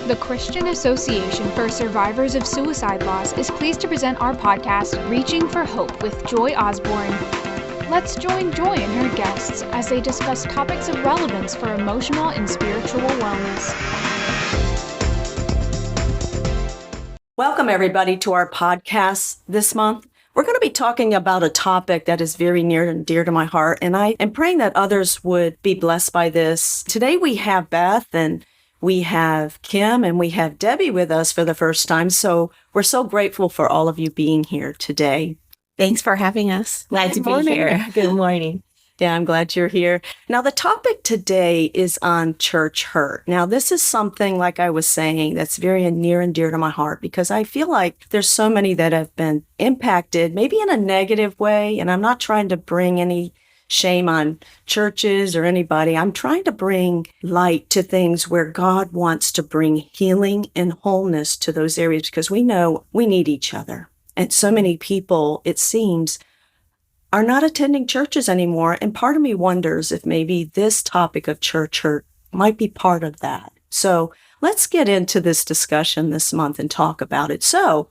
The Christian Association for Survivors of Suicide Loss is pleased to present our podcast, Reaching for Hope with Joy Osborne. Let's join Joy and her guests as they discuss topics of relevance for emotional and spiritual wellness. Welcome, everybody, to our podcast this month. We're going to be talking about a topic that is very near and dear to my heart, and I am praying that others would be blessed by this. Today we have Beth, and we have Kim, and we have Debbie with us for the first time, so we're so grateful for all of you being here today. Thanks for having us. Glad to be here. Good morning. Yeah, I'm glad you're here. Now, the topic today is on church hurt. Now, this is something, like I was saying, that's very near and dear to my heart because I feel like there's so many that have been impacted, maybe in a negative way, and I'm not trying to bring any shame on churches or anybody. I'm trying to bring light to things where God wants to bring healing and wholeness to those areas because we know we need each other. And so many people, it seems, are not attending churches anymore. And part of me wonders if maybe this topic of church hurt might be part of that. So let's get into this discussion this month and talk about it. So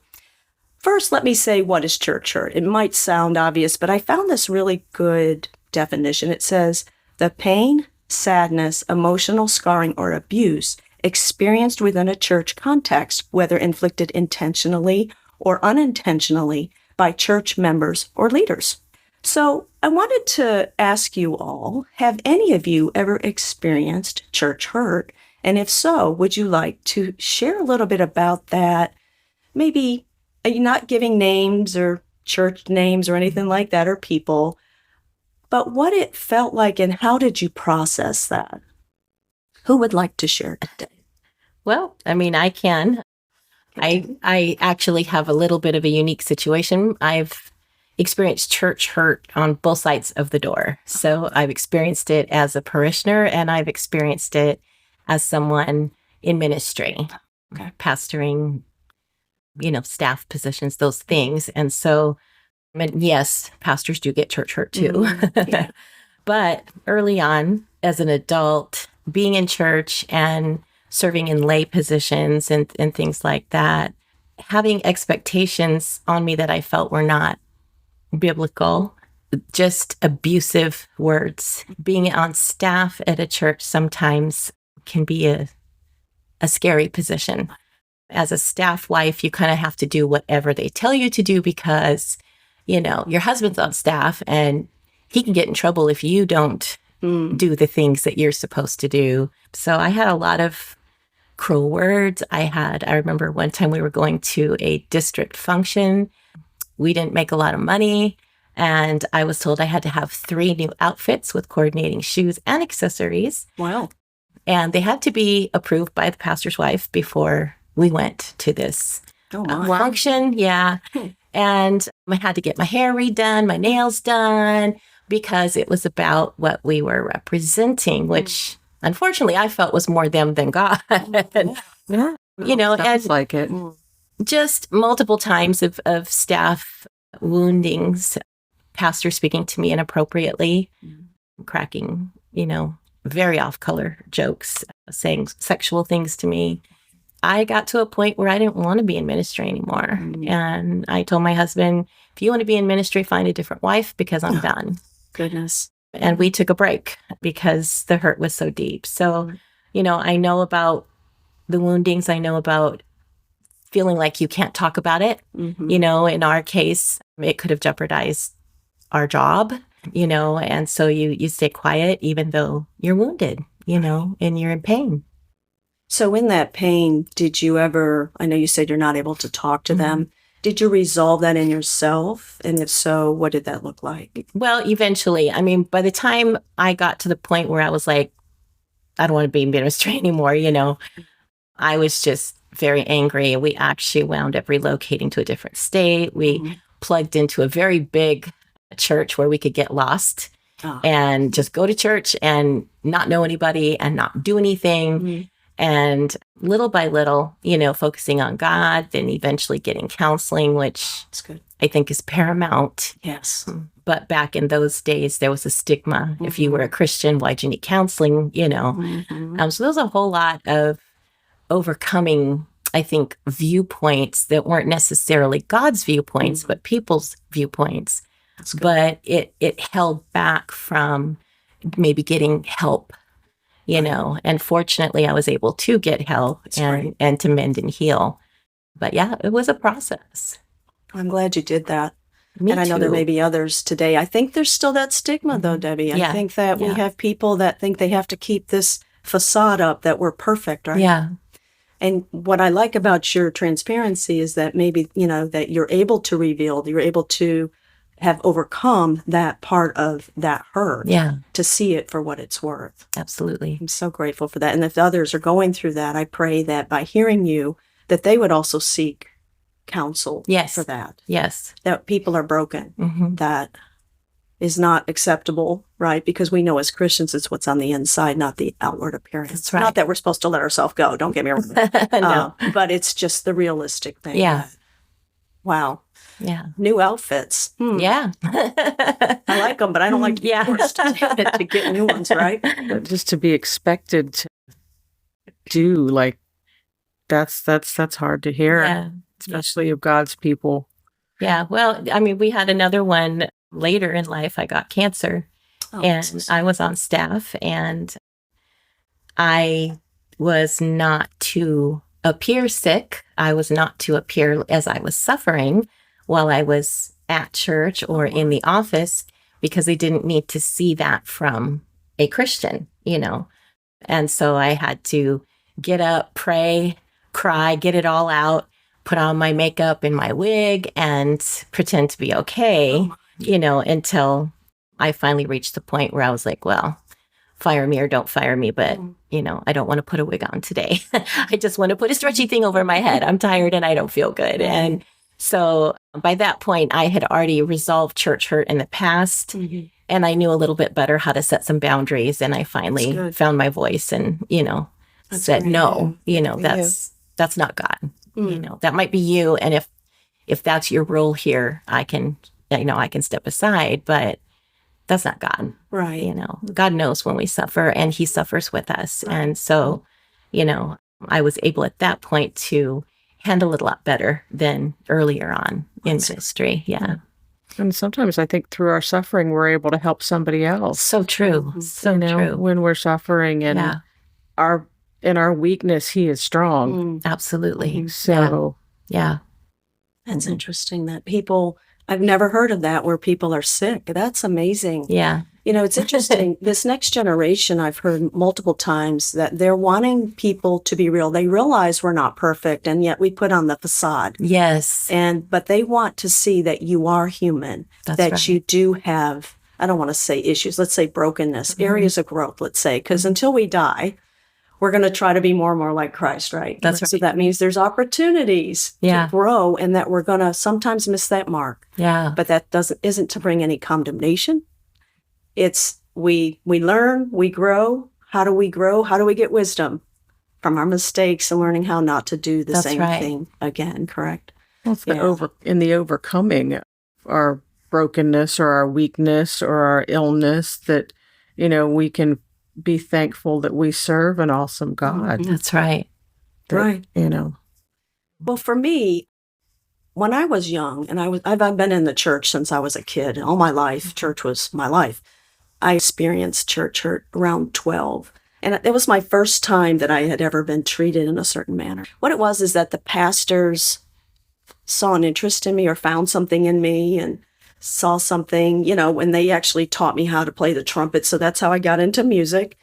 first, let me say, what is church hurt? It might sound obvious, but I found this really good definition. It says, the pain, sadness, emotional scarring, or abuse experienced within a church context, whether inflicted intentionally or unintentionally by church members or leaders. So I wanted to ask you all, have any of you ever experienced church hurt? And if so, would you like to share a little bit about that? Maybe not giving names or church names or anything like that or people, but what it felt like and how did you process that? Who would like to share today? Well, I can. I actually have a little bit of a unique situation. I've experienced church hurt on both sides of the door. So I've experienced it as a parishioner and I've experienced it as someone in ministry, pastoring, staff positions, those things. And so, yes, pastors do get church hurt too. Mm-hmm. Yeah. But early on, as an adult, being in church and serving in lay positions and things like that, having expectations on me that I felt were not biblical, just abusive words. Being on staff at a church sometimes can be a scary position. As a staff wife, you kind of have to do whatever they tell you to do because, your husband's on staff and he can get in trouble if you don't do the things that you're supposed to do. So I had a lot of cruel words. I remember one time we were going to a district function. We didn't make a lot of money. And I was told I had to have 3 new outfits with coordinating shoes and accessories. Wow. And they had to be approved by the pastor's wife before we went to this function. Yeah. And I had to get my hair redone, my nails done, because it was about what we were representing, which unfortunately I felt was more them than God. Yeah. Sounds like it. Just multiple times of staff woundings, pastor speaking to me inappropriately, cracking, very off-color jokes, saying sexual things to me. I got to a point where I didn't want to be in ministry anymore. And I told my husband, if you want to be in ministry, find a different wife because I'm done. Goodness. And we took a break because the hurt was so deep. So, I know about the woundings. I know about feeling like you can't talk about it. Mm-hmm. In our case, it could have jeopardized our job, and so you stay quiet even though you're wounded, and you're in pain. So in that pain, did you ever, I know you said you're not able to talk to them. Did you resolve that in yourself? And if so, what did that look like? Well, eventually. By the time I got to the point where I was like, I don't want to be in ministry anymore, I was just very angry. We actually wound up relocating to a different state. We plugged into a very big church where we could get lost and just go to church and not know anybody and not do anything. And little by little, focusing on God, then eventually getting counseling, which I think is paramount. Yes. But back in those days, there was a stigma. If you were a Christian, why'd you need counseling? So there was a whole lot of overcoming, I think, viewpoints that weren't necessarily God's viewpoints, but people's viewpoints. But it held back from maybe getting help, and fortunately I was able to get help and to mend and heal. But yeah, it was a process. I'm glad you did that. Me and I know there too. may be others today. I think there's still that stigma though, Debbie. I Yeah. think that we have people that think they have to keep this facade up that we're perfect, right? Yeah. And what I like about your transparency is that maybe, that you're able to reveal, you're able to have overcome that part of that hurt. Yeah, To see it for what it's worth. absolutely. I'm so grateful for that. And if others are going through that, I pray that by hearing you, that they would also seek counsel Yes. for that. Yes. That people are broken. Hmm. That is not acceptable, right? Because we know as Christians, it's what's on the inside, not the outward appearance. That's right. Not that we're supposed to let ourselves go. Don't get me wrong. No. But it's just the realistic thing. Yeah. Wow. Yeah. New outfits. Yeah. I like them, but I don't like to be Yeah. forced to get new ones, right? But just to be expected to do like that's hard to hear, Yeah. especially of God's people. Yeah. Well, I mean, we had another one later in life. I got cancer Oh, and I was on staff, and I was not to appear sick. I was not to appear as I was suffering while I was at church or in the office, because they didn't need to see that from a Christian, And so I had to get up, pray, cry, get it all out, put on my makeup and my wig and pretend to be okay, until I finally reached the point where I was like, well, fire me or don't fire me, but, I don't want to put a wig on today. I just want to put a stretchy thing over my head. I'm tired and I don't feel good. And so by that point, I had already resolved church hurt in the past. Mhm. And I knew a little bit better how to set some boundaries. And I finally good. found my voice and, That's said, great. no, Yeah. that's not God. Mm. That might be you. And if that's your role here, I can step aside, but that's not God. Right. God knows when we suffer and he suffers with us. Right. And so, I was able at that point to handle it a lot better than earlier on in ministry. Yeah. And sometimes I think through our suffering, we're able to help somebody else. So true. So true. When we're suffering and Yeah. in our weakness, he is strong. Mm. Absolutely. So Yeah. That's interesting that people, I've never heard of that where people are sick. That's amazing. Yeah. It's interesting. This next generation, I've heard multiple times that they're wanting people to be real. They realize we're not perfect, and yet we put on the facade. Yes. But they want to see that you are human, That's that right. you do have, I don't want to say issues, let's say brokenness, areas of growth, let's say, because until we die, we're going to try to be more and more like Christ, right? That's So right. that means there's opportunities Yeah. to grow, and that we're going to sometimes miss that mark. Yeah. But that isn't to bring any condemnation. It's we learn, we grow. How do we grow? How do we get wisdom? From our mistakes and learning how not to do the That's same right. thing again, correct? it's Yeah. in the overcoming our brokenness or our weakness or our illness that, we can be thankful that we serve an awesome God. Mhm. That's right. That, Right. Well, for me, when I was young, and I've been in the church since I was a kid, all my life. Church was my life. I experienced church hurt around 12. And it was my first time that I had ever been treated in a certain manner. What it was is that the pastors saw an interest in me or found something in me and saw something, when they actually taught me how to play the trumpet. So that's how I got into music.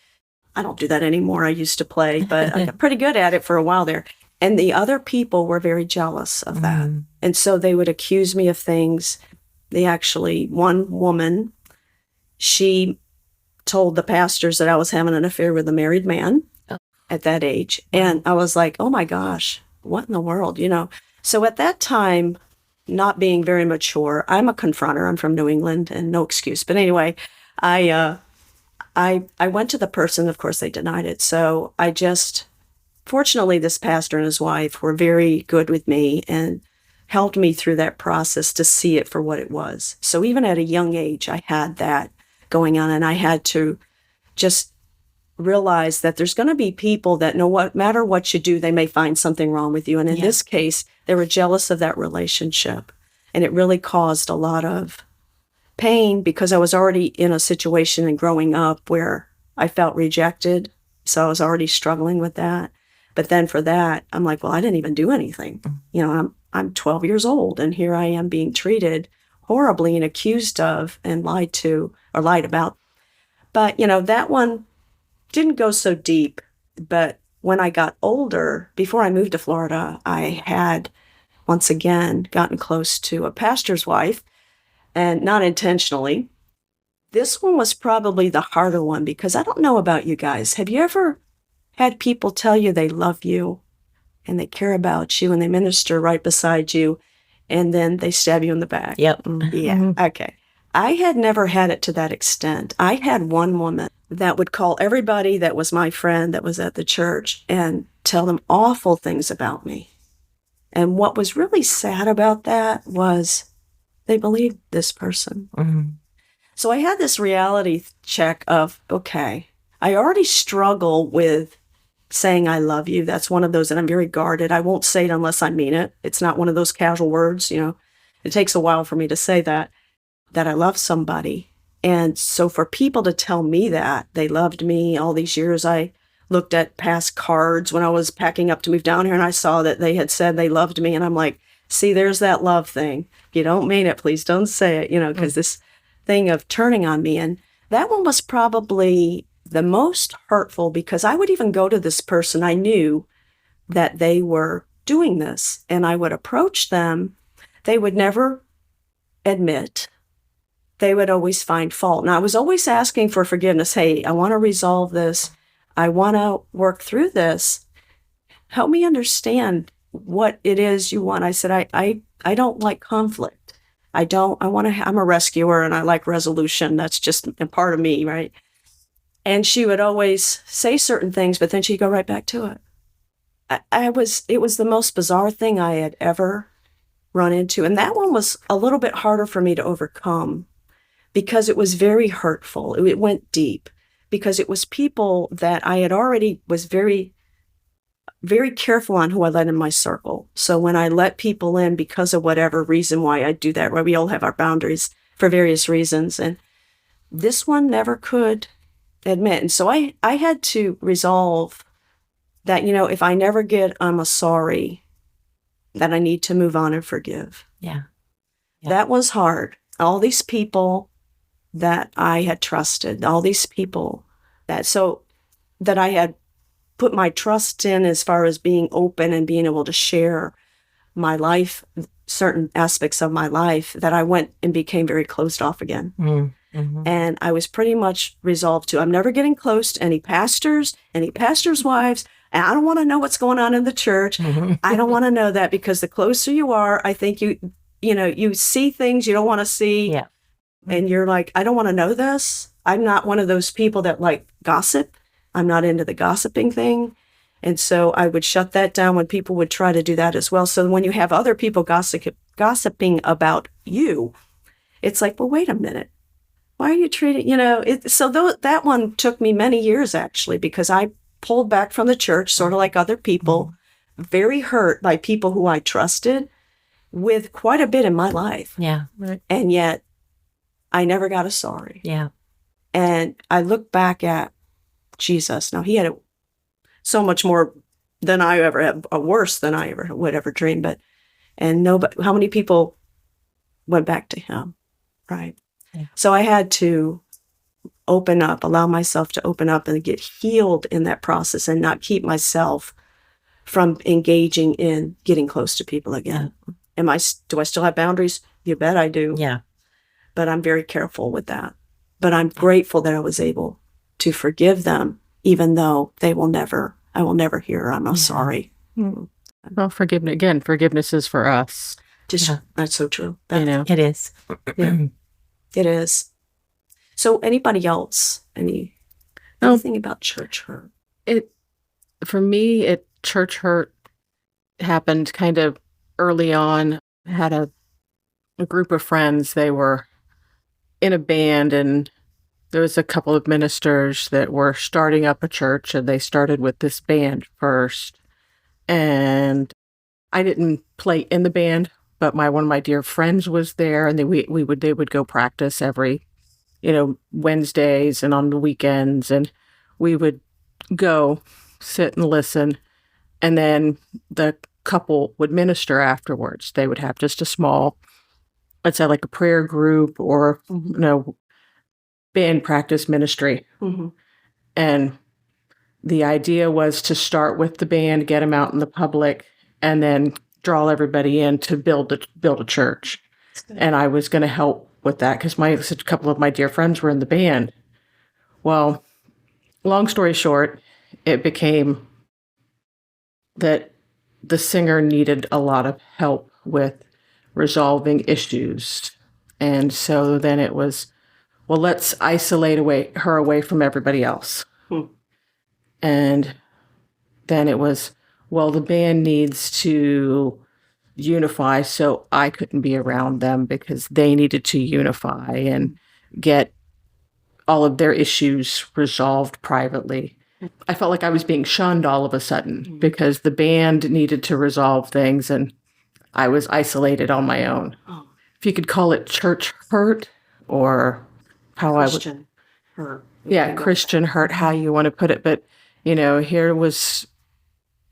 I don't do that anymore. I used to play, but I got pretty good at it for a while there. And the other people were very jealous of that. Mm. And so they would accuse me of things. One woman, she told the pastors that I was having an affair with a married man Oh. at that age. And I was like, oh my gosh, what in the world, So at that time, not being very mature, I'm a confronter. I'm from New England and no excuse. But anyway, I went to the person. Of course, they denied it. So fortunately, this pastor and his wife were very good with me and helped me through that process to see it for what it was. So even at a young age, I had that going on, and I had to just realize that there's going to be people that no matter what you do, they may find something wrong with you. And in this case, they were jealous of that relationship. And it really caused a lot of pain because I was already in a situation and growing up where I felt rejected. So I was already struggling with that. But then for that, I'm like, well, I didn't even do anything. You know, I'm 12 years old and here I am being treated horribly and accused of and lied to or lied about. But, you know, that one didn't go so deep. But when I got older, before I moved to Florida, I had once again gotten close to a pastor's wife, and not intentionally. This one was probably the harder one because I don't know about you guys. Have you ever had people tell you they love you and they care about you and they minister right beside you and then they stab you in the back? Yep. Yeah. Okay. I had never had it to that extent. I had one woman that would call everybody that was my friend that was at the church and tell them awful things about me. And what was really sad about that was they believed this person. Mm-hmm. So I had this reality check of, okay, I already struggle with saying I love you. That's one of those that I'm very guarded. I won't say it unless I mean it. It's not one of those casual words, you know. It takes a while for me to say that I love somebody. And so for people to tell me that they loved me all these years, I looked at past cards when I was packing up to move down here and I saw that they had said they loved me. And I'm like, see, there's that love thing. You don't mean it. Please don't say it, you know, because this thing of turning on me. And that one was probably the most hurtful because I would even go to this person. I knew that they were doing this and I would approach them. They would never admit. They would always find fault. And I was always asking for forgiveness. Hey, I want to resolve this. I want to work through this. Help me understand what it is you want. I said, I don't like conflict. I'm a rescuer and I like resolution. That's just a part of me, right? And she would always say certain things, but then she'd go right back to it. It was the most bizarre thing I had ever run into. And that one was a little bit harder for me to overcome because it was very hurtful. It went deep because it was people that I had already was very, very careful on who I let in my circle. So when I let people in because of whatever reason why I do that, where we all have our boundaries for various reasons. And this one never could admit. And so I had to resolve that, you know, if I never get, I'm a sorry, that I need to move on and forgive. Yeah. That was hard. All these people that I had trusted, all these people that I had put my trust in as far as being open and being able to share my life, certain aspects of my life, that I went and became very closed off again. Mm-hmm. And I was pretty much resolved to, I'm never getting close to any pastors' wives, and I don't want to know what's going on in the church. Mm-hmm. I don't want to know that because the closer you are, I think you see things you don't want to see. Yeah. And you're like, I don't want to know this. I'm not one of those people that like gossip. I'm not into the gossiping thing. And so I would shut that down when people would try to do that as well. So when you have other people gossiping about you, it's like, well, wait a minute. Why are you treating, that one took me many years actually, because I pulled back from the church, sort of like other people, very hurt by people who I trusted with quite a bit in my life. Yeah. And yet I never got a sorry. Yeah. And I look back at Jesus. Now, he had so much more than I ever had, worse than I ever would ever dream. How many people went back to him, right? Yeah. So I had to open up, allow myself to open up and get healed in that process and not keep myself from engaging in getting close to people again. Yeah. Do I still have boundaries? You bet I do. Yeah. But I'm very careful with that. But I'm grateful that I was able to forgive them, even though I will never hear, I'm sorry. Well, forgiveness is for us. That's so true. It is. Yeah, it is. So anybody else, anything about church hurt? For me, church hurt happened kind of early on. I had a group of friends. They were in a band and there was a couple of ministers that were starting up a church, and they started with this band first. And I didn't play in the band, but one of my dear friends was there, and they would go practice every, Wednesdays and on the weekends, and we would go sit and listen, and then the couple would minister afterwards. They would have just a small, let's say like a prayer group or band practice ministry. Mm-hmm. And the idea was to start with the band, get them out in the public, and then draw everybody in to build a church. And I was going to help with that because a couple of my dear friends were in the band. Well, long story short, it became that the singer needed a lot of help with resolving issues. And so then it was, well, let's isolate her away from everybody else. And then it was, well, the band needs to unify, so I couldn't be around them because they needed to unify and get all of their issues resolved privately. I felt like I was being shunned all of a sudden because the band needed to resolve things and I was isolated on my own. Oh. If you could call it church hurt or how Christian hurt. Yeah, Christian hurt, how you want to put it. But, here was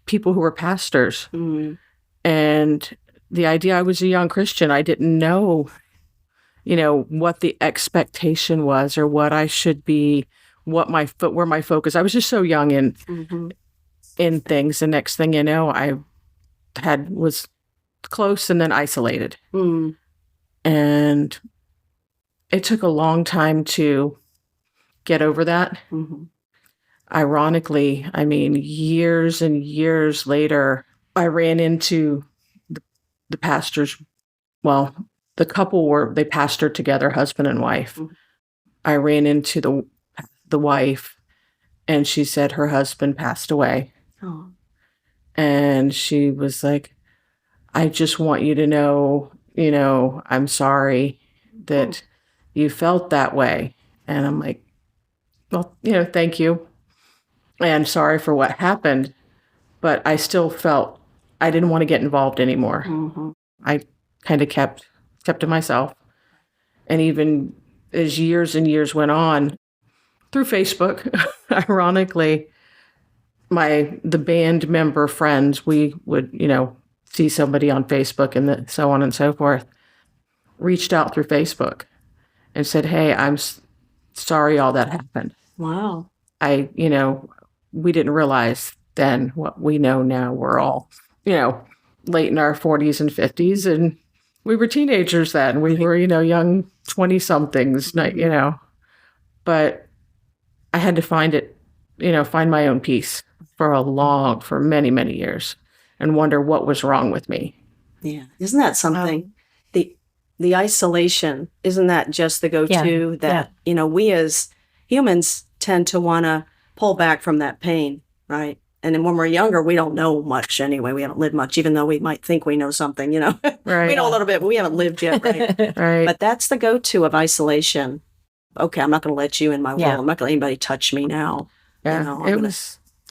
people who were pastors. Mm-hmm. And the idea, I was a young Christian. I didn't know, what the expectation was or what I should be, where my focus. I was just so young in things. The next thing you know, I was close and then isolated. Mm. And it took a long time to get over that. Mm-hmm. Ironically, years and years later, I ran into the pastors. Well, the couple they pastored together, husband and wife. Mm-hmm. I ran into the wife, and she said her husband passed away. Oh. And she was like, I just want you to know, I'm sorry that you felt that way. And I'm like, well, thank you. And sorry for what happened. But I still felt I didn't want to get involved anymore. Mm-hmm. I kind of kept to myself. And even as years and years went on, through Facebook, ironically, the band member friends, we would, see somebody on Facebook and so on and so forth, reached out through Facebook and said, hey, I'm sorry all that happened. Wow. We didn't realize then what we know now. We're all, late in our 40s and 50s, and we were teenagers then. We were, young 20-somethings, but I had to find my own peace for many, many years and wonder what was wrong with me. Yeah. Isn't that something? The isolation, isn't that just the go-to that, we as humans tend to want to pull back from that pain, right? And then when we're younger, we don't know much anyway. We haven't lived much, even though we might think we know something, Right. We know a little bit, but we haven't lived yet, right? Right. But that's the go-to of isolation. Okay, I'm not going to let you in my world. I'm not going to let anybody touch me now. Yeah,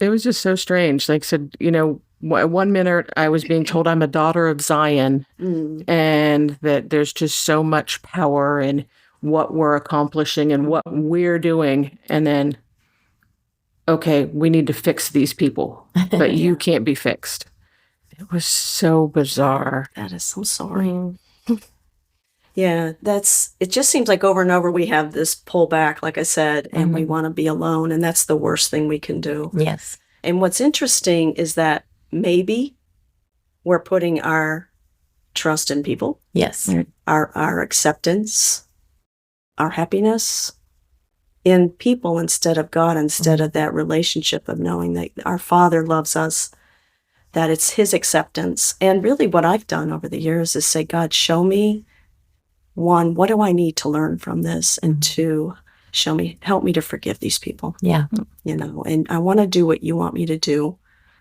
it was just so strange. Like I said, 1 minute I was being told I'm a daughter of Zion and that there's just so much power in what we're accomplishing and what we're doing. And then, okay, we need to fix these people, but you can't be fixed. It was so bizarre. That is so sorry. Yeah, it just seems like over and over we have this pullback, like I said, and we want to be alone. And that's the worst thing we can do. Yes. And what's interesting is that maybe we're putting our trust in people. Yes. Our acceptance, our happiness in people instead of God, instead of that relationship of knowing that our Father loves us, that it's His acceptance. And really what I've done over the years is say, God, show me, one, what do I need to learn from this? And two, help me to forgive these people. Yeah. And I want to do what you want me to do,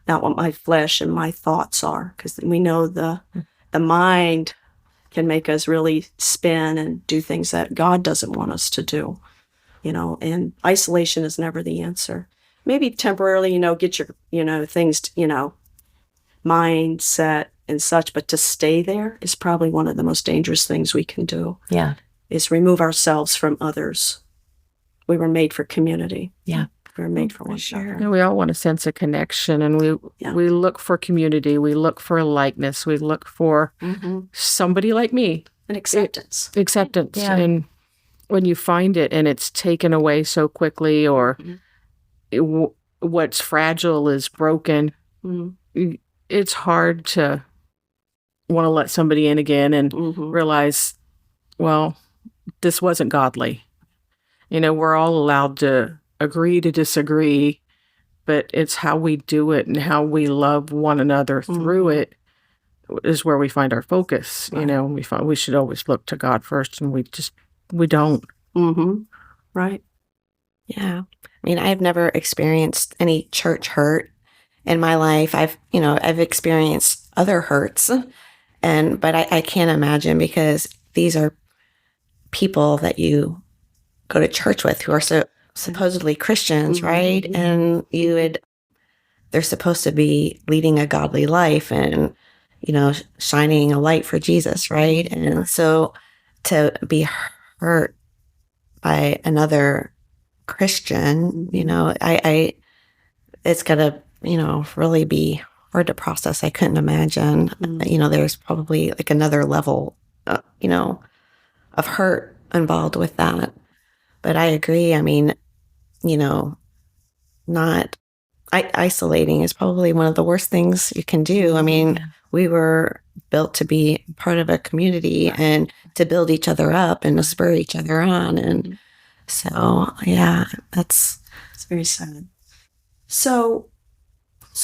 not what my flesh and my thoughts are, because we know the mind can make us really spin and do things that God doesn't want us to do. and isolation is never the answer. Maybe temporarily, get your, things, mindset and such, but to stay there is probably one of the most dangerous things we can do. Yeah. Is remove ourselves from others. We were made for community. Yeah. We were made for one another. And we all want a sense of connection, and we look for community. We look for likeness. We look for somebody like me. And acceptance. Acceptance. Yeah. And when you find it and it's taken away so quickly, or what's fragile is broken, it's hard to want to let somebody in again and realize, well, this wasn't godly. We're all allowed to agree to disagree, but it's how we do it and how we love one another through it is where we find our focus. Right. We should always look to God first, and we don't. Right. Yeah. I've never experienced any church hurt in my life. I've experienced other hurts, but I can't imagine, because these are people that you go to church with who are supposedly Christians, right? And they're supposed to be leading a godly life and, shining a light for Jesus, right? And so to be hurt by another Christian, it's gonna, really be hard to process. I couldn't imagine, there's probably like another level, of hurt involved with that. But I agree. Not isolating is probably one of the worst things you can do. We were built to be part of a community and to build each other up and to spur each other on. And so, yeah, it's very sad. So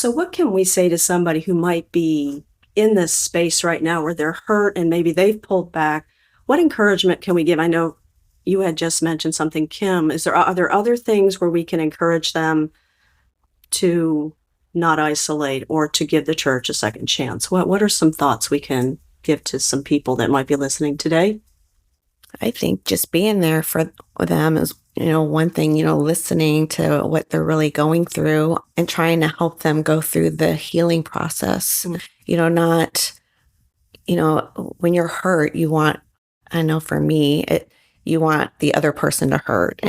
what can we say to somebody who might be in this space right now where they're hurt and maybe they've pulled back? What encouragement can we give? I know you had just mentioned something, Kim. Are there other things where we can encourage them to not isolate or to give the church a second chance? What are some thoughts we can give to some people that might be listening today? I think just being there for them is, one thing, listening to what they're really going through and trying to help them go through the healing process. Not, when you're hurt, you want, I know for me, you want the other person to hurt.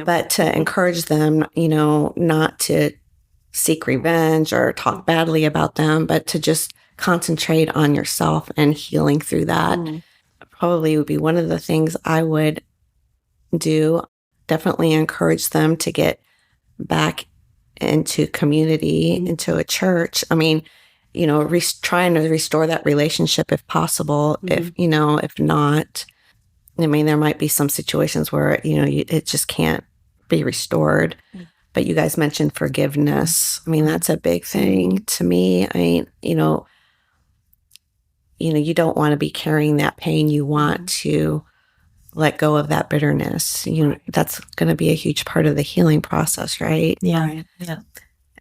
But to encourage them, not to seek revenge or talk badly about them, but to just concentrate on yourself and healing through that. Probably would be one of the things I would do. Definitely encourage them to get back into community, into a church. Trying to restore that relationship if possible. If not, there might be some situations where, it just can't be restored. But you guys mentioned forgiveness. That's a big thing to me. You don't want to be carrying that pain. You want to let go of that bitterness. That's going to be a huge part of the healing process, right? Yeah. Right. Yeah.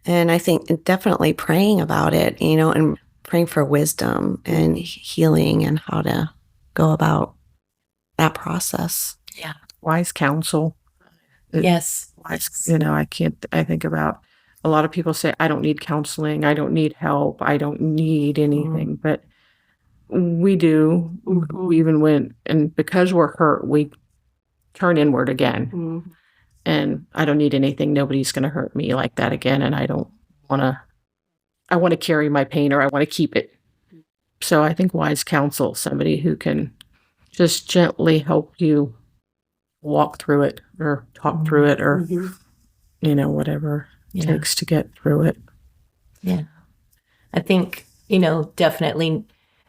And I think definitely praying about it, and praying for wisdom and healing and how to go about that process. Yeah. Wise counsel. Yes. I think about a lot of people say, I don't need counseling. I don't need help. I don't need anything. But we do. We even went, and because we're hurt, we turn inward again. And I don't need anything. Nobody's going to hurt me like that again. And I don't want to, I want to carry my pain, or I want to keep it. So I think wise counsel, somebody who can just gently help you walk through it or talk through it, or, whatever it takes to get through it. Yeah. I think, definitely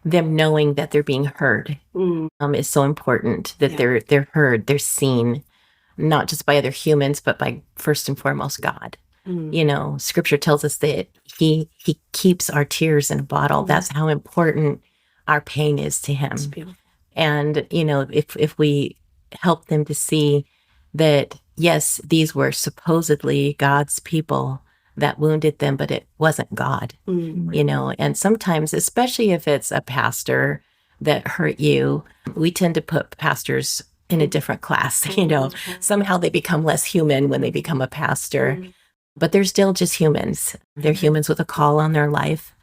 them knowing that they're being heard is so important, that they're heard, they're seen, not just by other humans, but by first and foremost God. Scripture tells us that he keeps our tears in a bottle. That's how important our pain is to him. And, if we help them to see that, yes, these were supposedly God's people that wounded them, but it wasn't God, and sometimes, especially if it's a pastor that hurt you, we tend to put pastors in a different class. Somehow they become less human when they become a pastor, but they're still just humans. They're humans with a call on their life.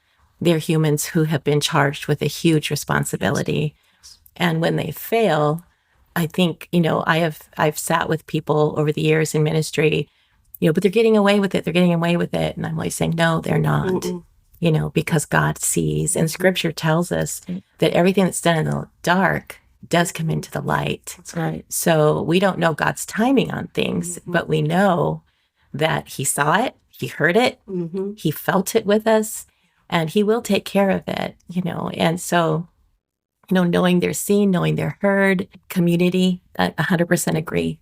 They're humans who have been charged with a huge responsibility. And when they fail, I think, I've sat with people over the years in ministry, but they're getting away with it. They're getting away with it. And I'm always saying, no, they're not, because God sees. And scripture tells us that everything that's done in the dark does come into the light. That's right. So we don't know God's timing on things, but we know that he saw it, he heard it, he felt it with us, and he will take care of it, And so, knowing they're seen, knowing they're heard, community, I 100% agree.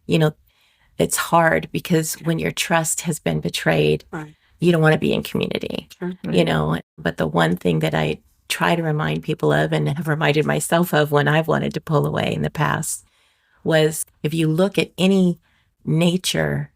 It's hard because when your trust has been betrayed, you don't want to be in community, But the one thing that I try to remind people of and have reminded myself of when I've wanted to pull away in the past was if you look at any nature,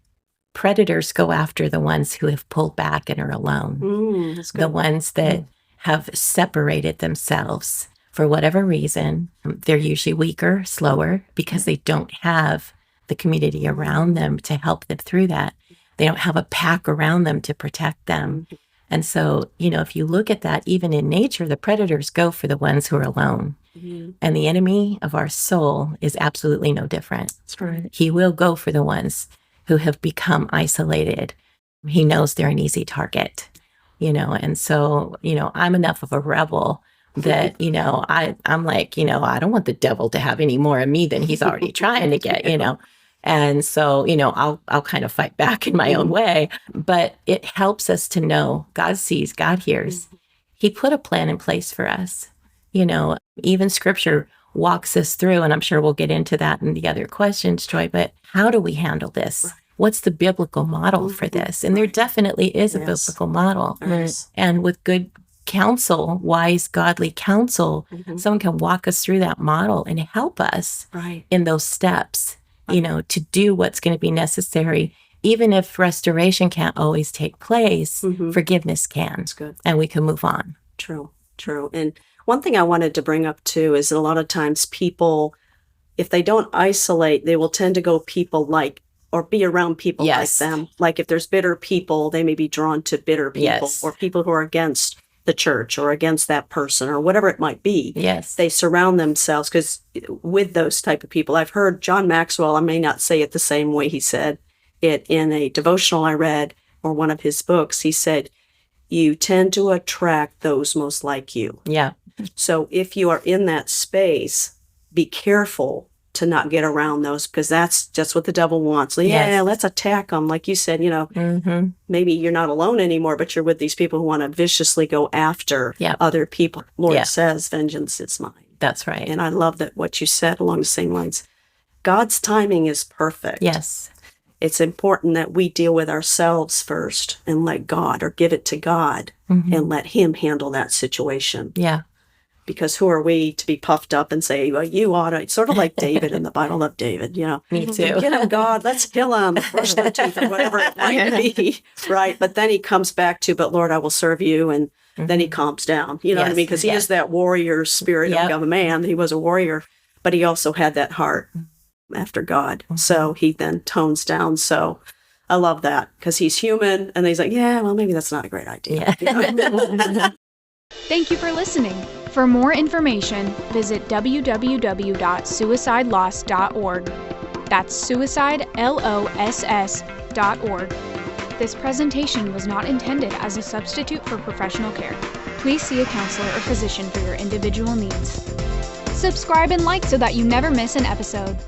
predators go after the ones who have pulled back and are alone, the ones that have separated themselves for whatever reason. They're usually weaker, slower, because they don't have the community around them to help them through that. They don't have a pack around them to protect them. And so, if you look at that, even in nature, the predators go for the ones who are alone. And the enemy of our soul is absolutely no different. That's right. He will go for the ones who have become isolated. He knows they're an easy target, and so, I'm enough of a rebel that, I'm like, I don't want the devil to have any more of me than he's already trying to get, And so, I'll kind of fight back in my own way, but it helps us to know God sees, God hears. He put a plan in place for us. Even scripture walks us through, and I'm sure we'll get into that in the other questions, Joy, but how do we handle this? What's the biblical model for this? And there definitely is a biblical model. And with good counsel, wise, godly counsel, someone can walk us through that model and help us in those steps, to do what's going to be necessary. Even if restoration can't always take place, forgiveness can. That's good. And we can move on. True. And one thing I wanted to bring up too is that a lot of times people, if they don't isolate, they will tend to go people like, or be around people like them. Like if there's bitter people, they may be drawn to bitter people or people who are against the church or against that person or whatever it might be. They surround themselves with those type of people. I've heard John Maxwell, I may not say it the same way he said it in a devotional I read or one of his books. He said, you tend to attract those most like you. So if you are in that space, be careful to not get around those, because that's just what the devil wants. Let's attack them. Like you said, maybe you're not alone anymore, but you're with these people who want to viciously go after other people. Lord says, vengeance is mine. That's right. And I love that what you said along the same lines. God's timing is perfect. It's important that we deal with ourselves first and let God, or give it to God and let him handle that situation. Because who are we to be puffed up and say, well, you ought to, it's sort of like David in the Bible. I love David, Me too. Get him, God, let's kill him, brush the tooth, or whatever it might be, right? But then he comes back to, but Lord, I will serve you, and then he calms down, what I mean? Because he is that warrior spirit of a man. He was a warrior, but he also had that heart after God. So he then tones down. So I love that, because he's human, and he's like, well, maybe that's not a great idea. Thank you for listening. For more information, visit www.suicideloss.org. That's suicideloss.org. This presentation was not intended as a substitute for professional care. Please see a counselor or physician for your individual needs. Subscribe and like so that you never miss an episode.